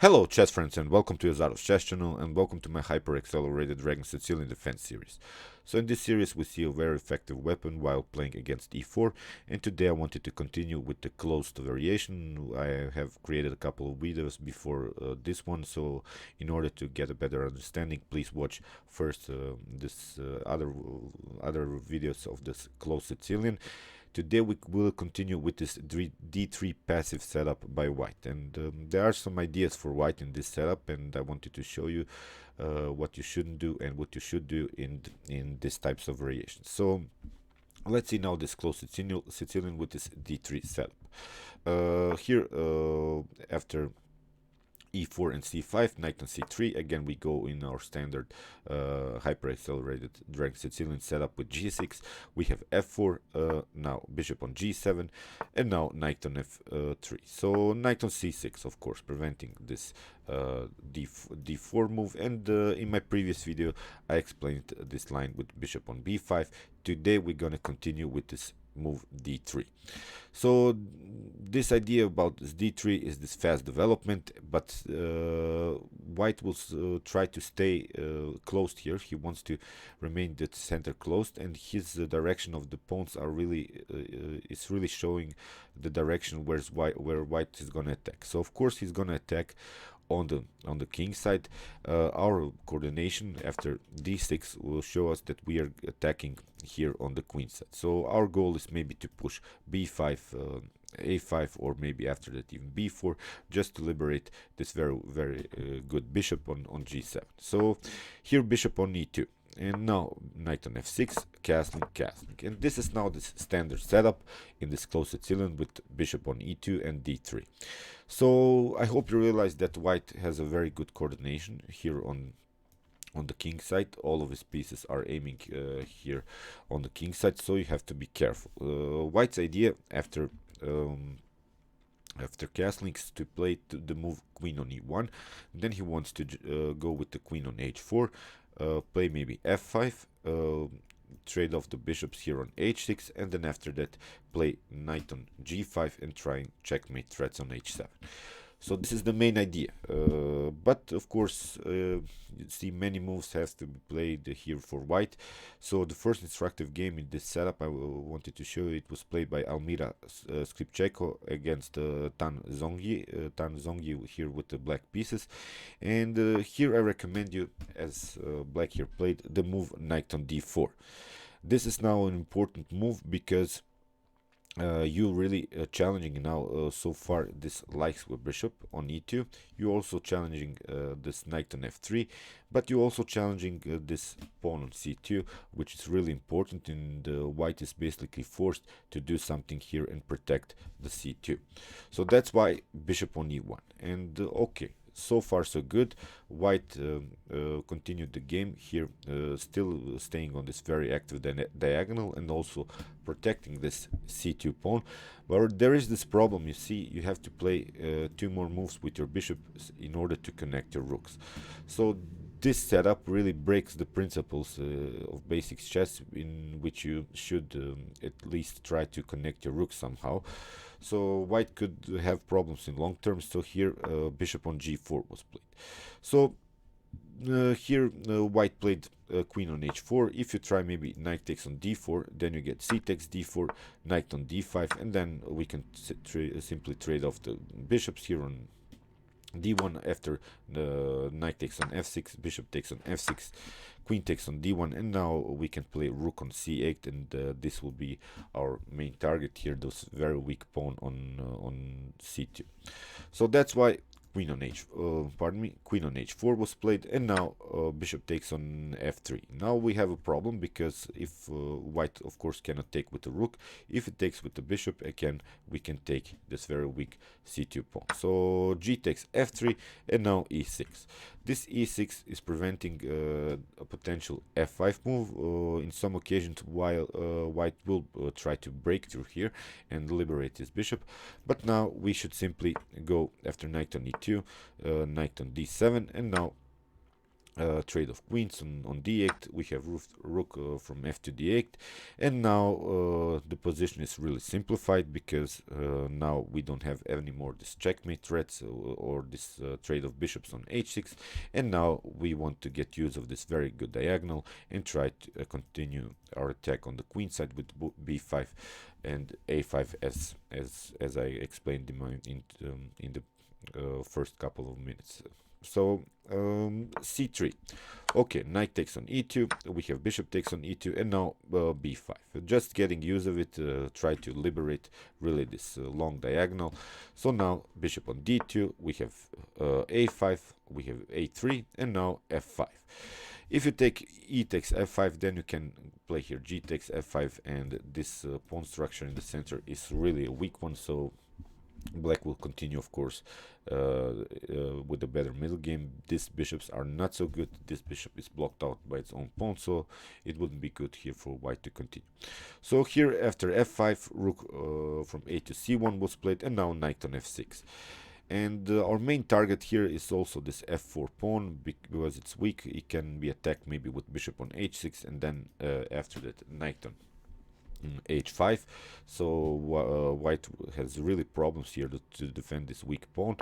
Hello chess friends and welcome to Azaro's chess channel and welcome to my hyper-accelerated Dragon Sicilian defense series. So in this series we see a very effective weapon while playing against e4, and today I wanted to continue with the closed variation. I have created a couple of videos before this one, so in order to get a better understanding please watch first this other videos of this closed Sicilian. Today we will continue with this d3 passive setup by white, and there are some ideas for white in this setup, and I wanted to show you what you shouldn't do and what you should do in these types of variations. So let's see now this close Sicilian with this d3 setup. Here after e4 and c5, knight on c3. Again, we go in our standard hyper-accelerated Dragon Sicilian setup with g6. We have f4, now bishop on g7, and now knight on f3. So knight on c6, of course, preventing this d4 move. And in my previous video, I explained this line with bishop on b5. Today, we're going to continue with this move d3. So this idea about this d3 is this fast development, but white will try to stay closed here. He wants to remain the center closed, and his direction of the pawns are really is really showing the direction where white is gonna attack. So of course he's gonna attack on the king side. Our coordination after d6 will show us that we are attacking here on the queen side. So our goal is maybe to push b5, a5, or maybe after that even b4, just to liberate this very good bishop on g7. So here bishop on e2. And now knight on f6, castling. And this is now the standard setup in this closed Sicilian with bishop on e2 and d3. So I hope you realize that white has a very good coordination here on the king side. All of his pieces are aiming here on the king side, so you have to be careful. White's idea after castling is to play the move queen on e1. Then he wants to go with the queen on h4, play maybe f5, trade off the bishops here on h6, and then after that play knight on g5 and try and checkmate threats on h7. So this is the main idea, but of course you see many moves have to be played here for white. So the first instructive game in this setup I wanted to show you, it was played by Almira Skripchenko against Tan Zongyi here with the black pieces. And here I recommend you, as black here played, the move knight on d4. This is now an important move because you really challenging now so far this likes with bishop on e2. You're also challenging this knight on f3, but you're also challenging this pawn on c2, which is really important, and white is basically forced to do something here and protect the c2. So that's why bishop on e1. And okay, so far so good. White continued the game here, still staying on this very active diagonal and also protecting this c2 pawn. But there is this problem, you see, you have to play two more moves with your bishop in order to connect your rooks. So this setup really breaks the principles of basic chess, in which you should at least try to connect your rook somehow. So white could have problems in long term. So here bishop on g4 was played. So here white played queen on h4. If you try maybe knight takes on d4, then you get c takes d4, knight on d5, and then we can simply trade off the bishops here on d1. After the knight takes on f6, bishop takes on f6, queen takes on d1, and now we can play rook on c8, and this will be our main target here, those very weak pawn on c2. So that's why queen on queen on h4 was played, and now bishop takes on f3. Now we have a problem, because if white of course cannot take with the rook, if it takes with the bishop again, we can take this very weak c2 pawn. So g takes f3, and now e6. This e6 is preventing a potential f5 move in some occasions, while white will try to break through here and liberate his bishop. But now we should simply go after knight on e2, knight on d7, and now trade of queens on d8. We have rook from f to d8, and now the position is really simplified because now we don't have any more this checkmate threats or this trade of bishops on h6, and now we want to get use of this very good diagonal and try to continue our attack on the queen side with b5 and a5 as I explained in the first couple of minutes. So c3. Okay, knight takes on e2. We have bishop takes on e2, and now b5. Just getting use of it. Try to liberate really this long diagonal. So now bishop on d2. We have a5. We have a3, and now f5. If you take e takes f5, then you can play here g takes f5, and this pawn structure in the center is really a weak one. So black will continue, of course, with a better middle game. These bishops are not so good. This bishop is blocked out by its own pawn, so it wouldn't be good here for white to continue. So here, after f5, rook from a to c1 was played, and now knight on f6. And our main target here is also this f4 pawn, because it's weak. It can be attacked maybe with bishop on h6, and then after that, knight on h5. So white has really problems here to defend this weak pawn.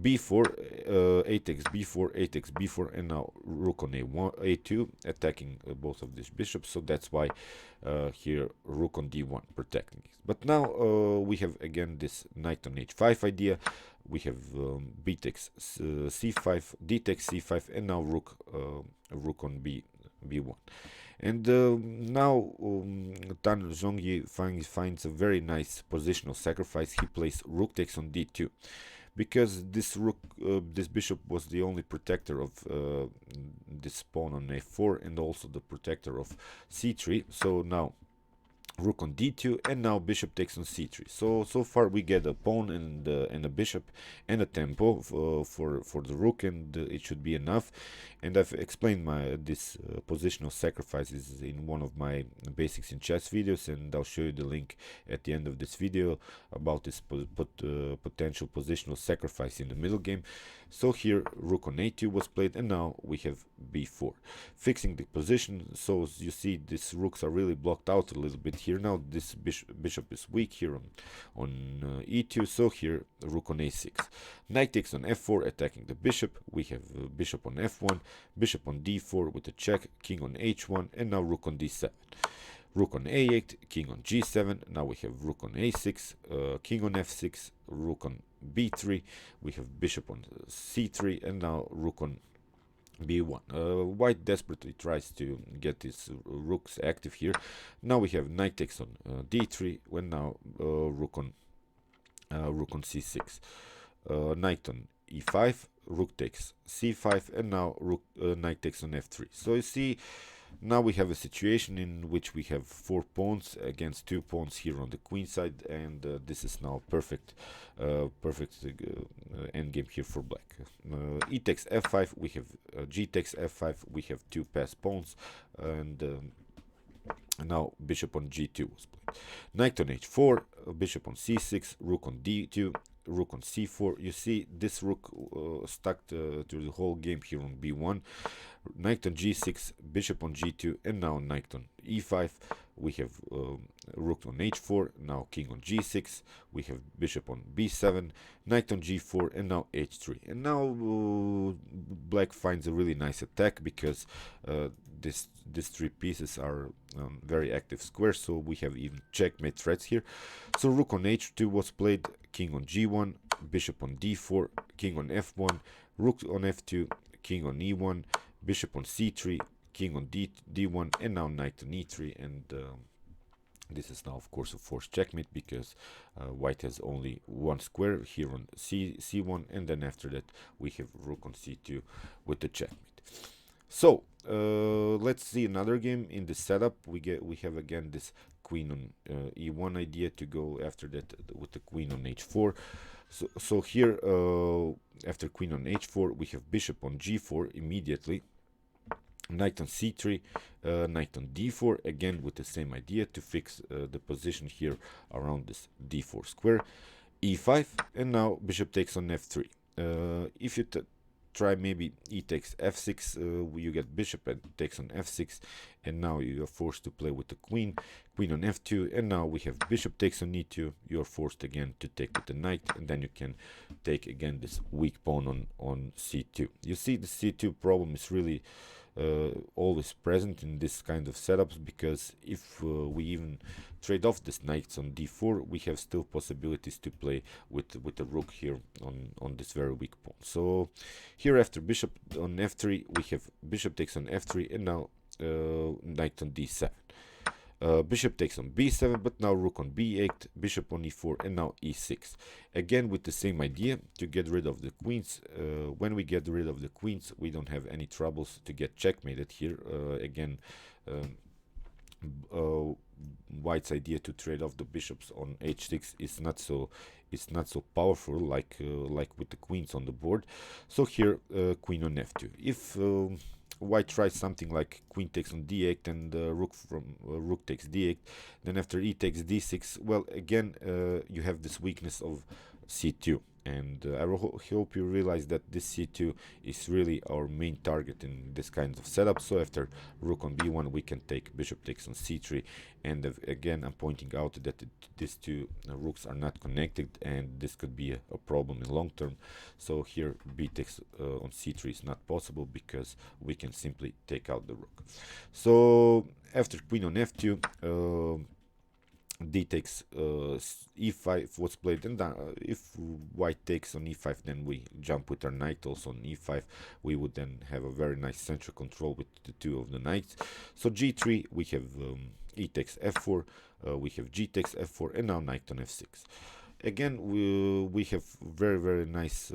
b4, a takes b4, a takes b4, and now rook on a1, a2, attacking both of these bishops. So that's why here rook on d1 protecting it. But now we have again this knight on h5 idea. We have b takes c5, d takes c5, and now rook on b1. And now Tan Zhongyi finds a very nice positional sacrifice. He plays rook takes on d2, because this rook, this bishop was the only protector of this pawn on a4, and also the protector of c3. So now rook on d2, and now bishop takes on c3. So far we get a pawn and a bishop and a tempo for the rook, and it should be enough. And I've explained this positional sacrifices in one of my basics in chess videos, and I'll show you the link at the end of this video about this potential positional sacrifice in the middle game. So here rook on a2 was played, and now we have b4, fixing the position. So as you see, these rooks are really blocked out a little bit here. Now this bishop is weak here on e2. So here rook on a6, knight takes on f4, attacking the bishop. We have bishop on f1, bishop on d4 with a check, king on h1, and now rook on d7. Rook on a8, king on g7. Now we have rook on a6, king on f6, rook on b3. We have bishop on c3, and now rook on b1. White desperately tries to get his rooks active here. Now we have knight takes on d3, when now rook on c6, knight on e5, rook takes c5, and now knight takes on f3. So you see, now we have a situation in which we have 4 pawns against 2 pawns here on the queen side, and this is now perfect endgame here for black. E takes f5, we have g takes f5, we have 2 passed pawns, and now bishop on g2 was played. Knight on h4, bishop on c6, rook on d2, rook on c4. You see, this rook stuck through the whole game here on b1. Knight on g6, bishop on g2, and now knight on e5. We have rook on h4, now king on g6. We have bishop on b7, knight on g4, and now h3. And now black finds a really nice attack, because these 3 pieces are very active squares, so we have even checkmate threats here. So rook on h2 was played, king on g1, bishop on d4, king on f1, rook on f2, king on e1, bishop on c3, king on d1, and now knight on e3. And this is now, of course, a forced checkmate, because white has only 1 square here on c1, and then after that we have rook on c2 with the checkmate. So let's see another game in the setup. We have again this queen on e1 idea to go after that with the queen on h4. So here after queen on h4, we have bishop on g4 immediately, knight on c3, knight on d4, again with the same idea to fix the position here around this d4 square, e5, and now bishop takes on f3. If you try maybe e takes f6, you get bishop and takes on f6, and now you are forced to play with the queen on f2, and now we have bishop takes on e2. You're forced again to take with the knight, and then you can take again this weak pawn on c2. You see, the c2 problem is really always present in this kind of setups, because if we even trade off this knights on d4, we have still possibilities to play with the rook here on this very weak pawn. So here, after bishop on f3, we have bishop takes on f3, and now knight on d7. Bishop takes on b7, but now rook on b8, bishop on e4, and now e6. Again, with the same idea, to get rid of the queens. When we get rid of the queens, we don't have any troubles to get checkmated here. Again, White's idea to trade off the bishops on h6 is not so powerful like with the queens on the board. So here, queen on f2. If White tries something like queen takes on d8 and rook takes d8, then after e takes d6, well, again, you have this weakness of c2, and I hope you realize that this c2 is really our main target in this kind of setup. So after rook on b1, we can take bishop takes on c3, and again, I'm pointing out that these two rooks are not connected, and this could be a problem in long term. So here, b takes on c3 is not possible, because we can simply take out the rook. So after queen on f2, d takes e5 was played, and if white takes on e5, then we jump with our knight also on e5. We would then have a very nice central control with the two of the knights. So g3, we have e takes f4, we have g takes f4, and now knight on f6. Again, we have very nice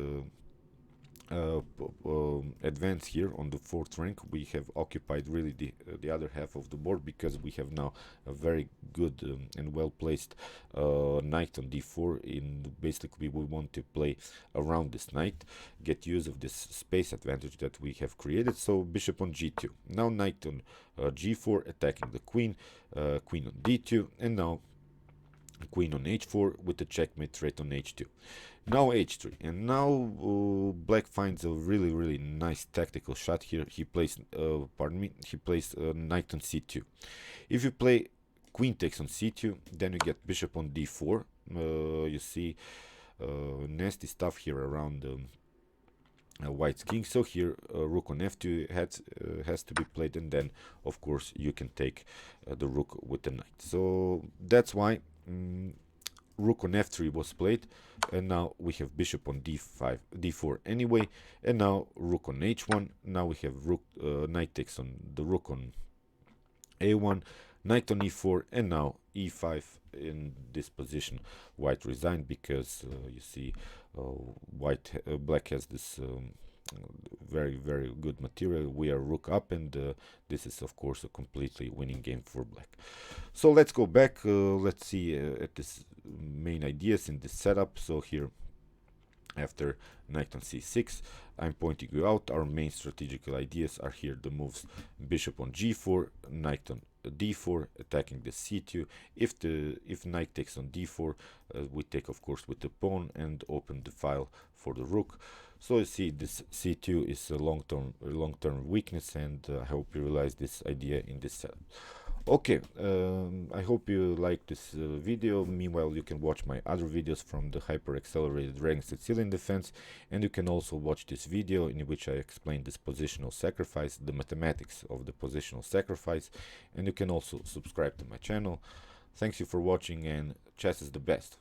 advance here on the fourth rank. We have occupied really the other half of the board, because we have now a very good and well placed knight on d4. In basically, we want to play around this knight, get use of this space advantage that we have created. So bishop on g2, now knight on g4, attacking the queen, queen on d2, and now queen on h4 with the checkmate threat on h2. Now h3, and now black finds a really nice tactical shot here. He plays he plays knight on c2. If you play queen takes on c2, then you get bishop on d4. You see nasty stuff here around White's king. So here, rook on f2 has to be played, and then of course you can take the rook with the knight. So that's why rook on f3 was played, and now we have bishop on d5, d4 anyway, and now rook on h1. Now we have rook, knight takes on the rook on a1, knight on e4, and now e5. In this position, white resigned, because you see, black has this very good material. We are rook up, and this is of course a completely winning game for black. So let's go back, let's see at this main ideas in this setup. So here, after knight on c6, I'm pointing you out our main strategical ideas are here. The moves bishop on g4, knight on d4, attacking the c2. If knight takes on d4, we take of course with the pawn and open the file for the rook. So you see, this c2 is a long-term weakness, and I hope you realize this idea in this setup. Okay, I hope you like this video. Meanwhile, you can watch my other videos from the hyper-accelerated rank Sicilian defense, and you can also watch this video in which I explain this positional sacrifice, the mathematics of the positional sacrifice, and you can also subscribe to my channel. Thanks you for watching, and chess is the best.